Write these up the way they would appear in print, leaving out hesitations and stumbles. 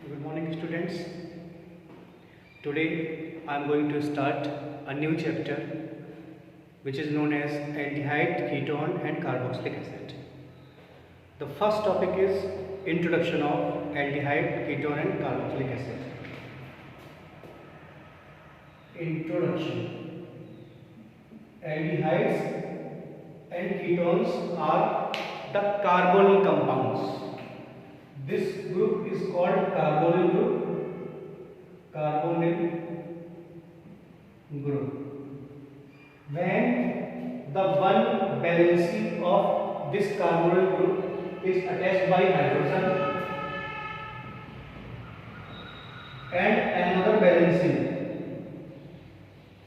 Good morning, students. Today I am going to start a new chapter which is known as aldehyde, ketone and carboxylic acid. The first topic is introduction of aldehyde, ketone and carboxylic acid. Introduction. Aldehydes and ketones are the carbonyl compounds. This group is called carbonyl group. Carbonyl group. When the one valency of this carbonyl group is attached by hydrogen and another valency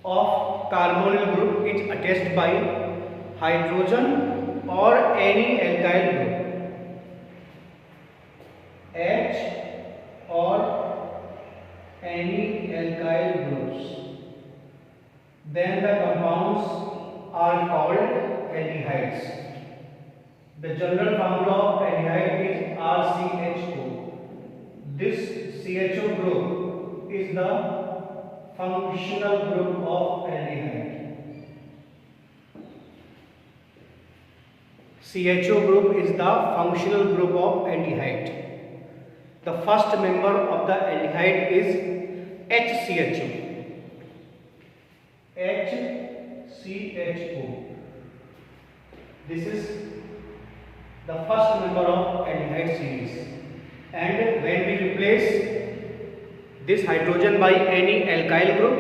of carbonyl group is attached by hydrogen or any alkyl group, H or any alkyl groups, then the compounds are called aldehydes. The general formula of aldehyde is RCHO. This CHO group is the functional group of aldehyde. CHO group is the functional group of aldehyde. The first member of the aldehyde is HCHO. HCHO. This is the first member of aldehyde series. And when we replace this hydrogen by any alkyl group,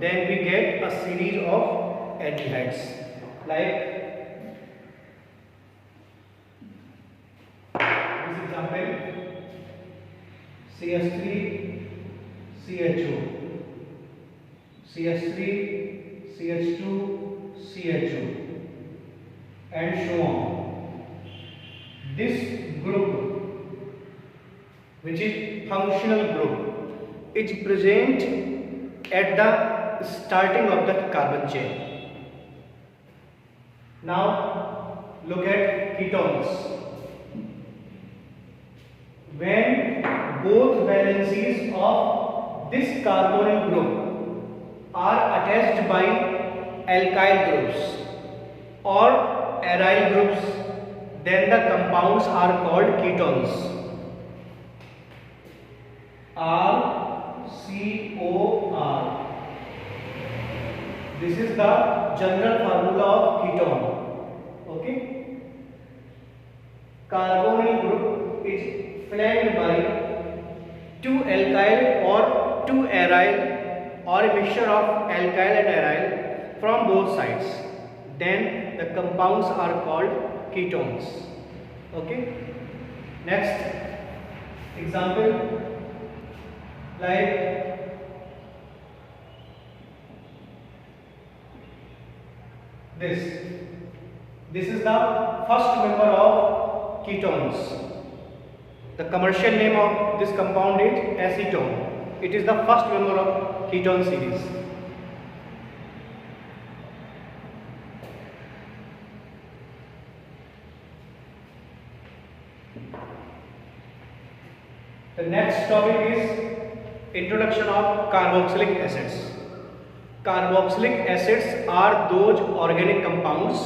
then we get a series of aldehydes. Like this example, CH3 CHO, CH3 CH2 CHO, and so on. This group, which is functional group, is present at the starting of the carbon chain. Now look at ketones. When both valencies of this carbonyl group are attached by alkyl groups or aryl groups, then the compounds are called ketones. RCOR. This is the general formula of ketone. Okay. Carbonyl group is flanked by two alkyl or two aryl or a mixture of alkyl and aryl from both sides. Then the compounds are called ketones. Okay. Next example, like this. This is the first member of ketones. The commercial name of this compound is acetone. It is the first member of ketone series. The next topic is introduction of carboxylic acids. Carboxylic acids are those organic compounds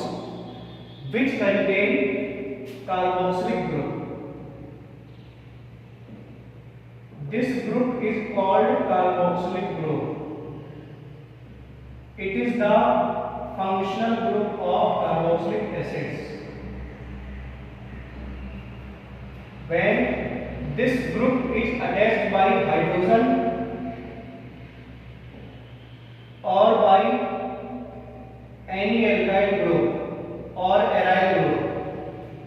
which contain carboxylic group. This group is called carboxylic group. It is the functional group of carboxylic acids. When this group is attached by hydrogen or by any alkyl group or aryl group,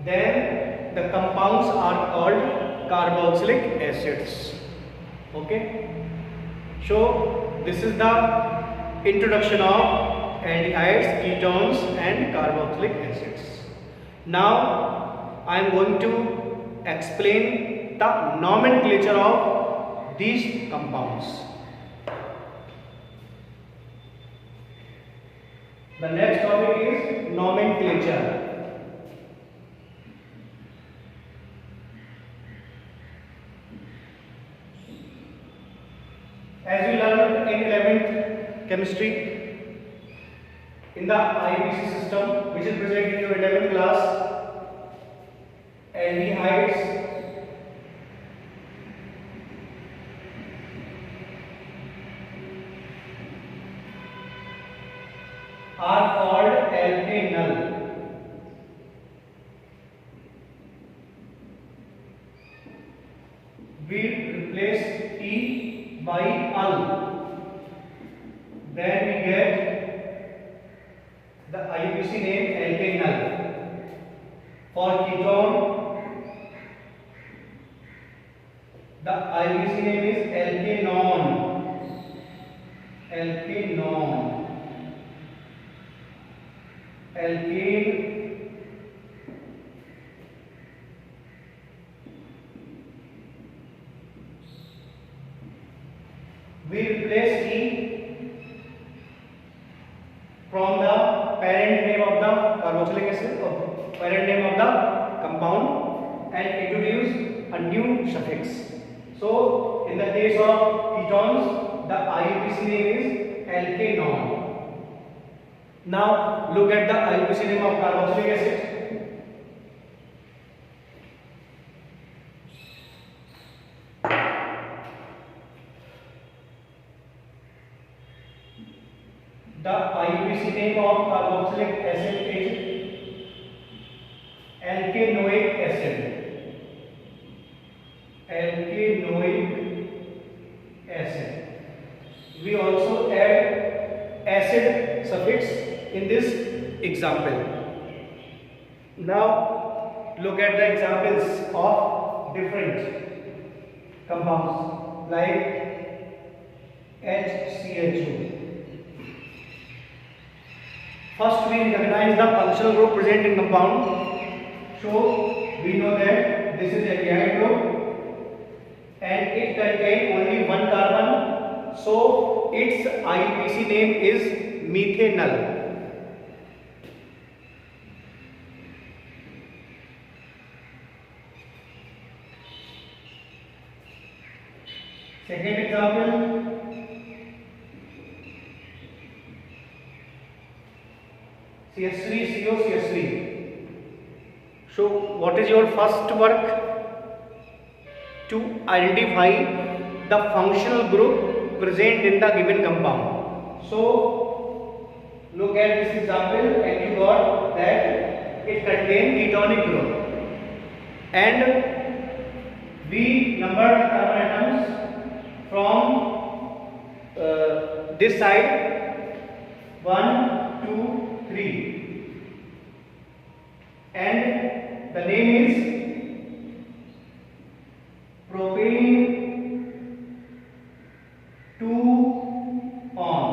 then the compounds are called carboxylic acids. Okay. So this is the introduction of aldehydes, ketones and carboxylic acids. Now I am going to explain the nomenclature of these compounds. The next topic is nomenclature. As we learned in 11th chemistry, in the IUPAC system, which is present in your 11th class, aldehydes are called alkanal. We replace E by al. Then we get the IUPAC name alkanal. For ketone, the IUPAC name is alkanon. Alkanon. Alkane. We replace E from the parent name of the carboxylic acid or parent name of the compound and introduce a new suffix. So in the case of ketones, the IUPAC name is alkanon. Now look at the IUPAC name of carboxylic acid. The IUPAC name of carboxylic acid is alkanoic acid. Alkanoic acid. We also add acid suffix in this example. Now look at the examples of different compounds like HCHO. First we recognize the functional group present in compound. So we know that this is aldehyde group and it contains only one carbon. So its IUPAC name is methanol. Second example, CH3CO CH3. So what is your first work? To identify the functional group present in the given compound. So look at this example and you got that it contains ketonic group and we numbered the carbon atoms from this side 1, 2, 3 and the name is propane 2-on.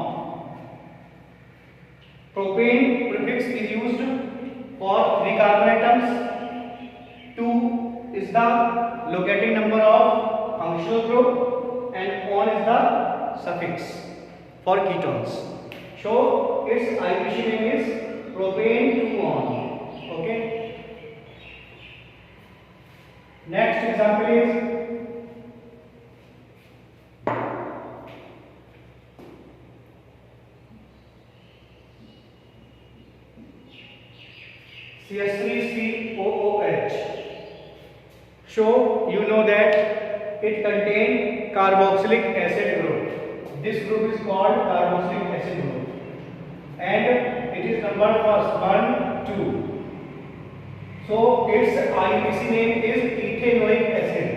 Propane prefix is used for 3 carbon atoms. 2 is the locating number of functional group and on is the suffix for ketones. So its IUPAC name is propane 2-on. Okay. Next example is CH3COOH. So you know that it contains carboxylic acid group. This group is called carboxylic acid group and it is numbered first 1, 2. So its IUPAC name is ethanoic acid.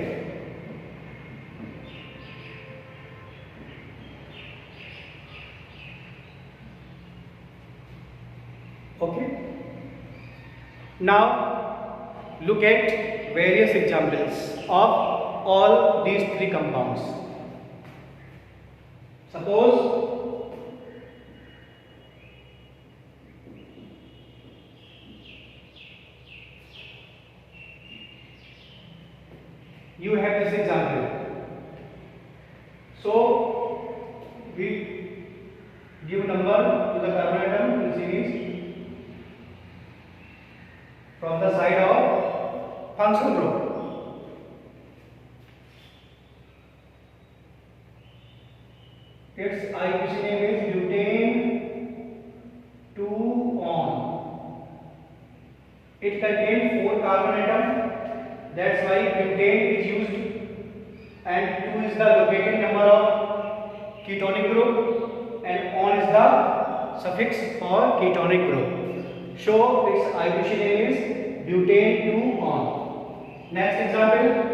Okay. Now look at various examples of all these 3 compounds. Suppose you have this example. So we give number to the carbon atom in series from the side of functional group. Its IUPAC name is butane 2-on. It contains 4 carbon atoms. That's why butane is used, and 2 is the locating number of ketonic group, and on is the suffix for ketonic group. So its IUPAC name is butane 2-on. Next example.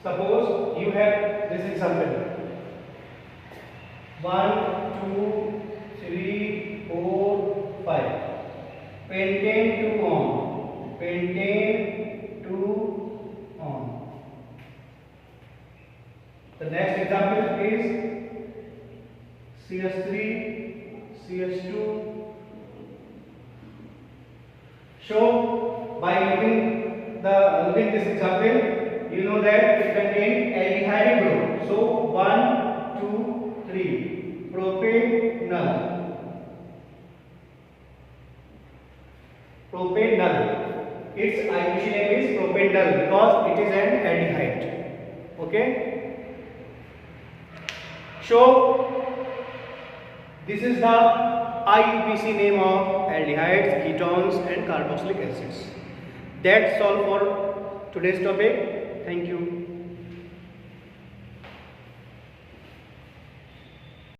Suppose you have this example. 1, 2, 3, 4, 5. Pentane 2-on. Pentane 2-on. The next example is CH3, CH2. So by looking this example, you know that it contains aldehyde group. So 1, 2, 3. Propanol. Propanol. Its IUPAC name is propanol because it is an aldehyde. Okay. So this is the IUPAC name of aldehydes, ketones, and carboxylic acids. That's all for today's topic. Thank you.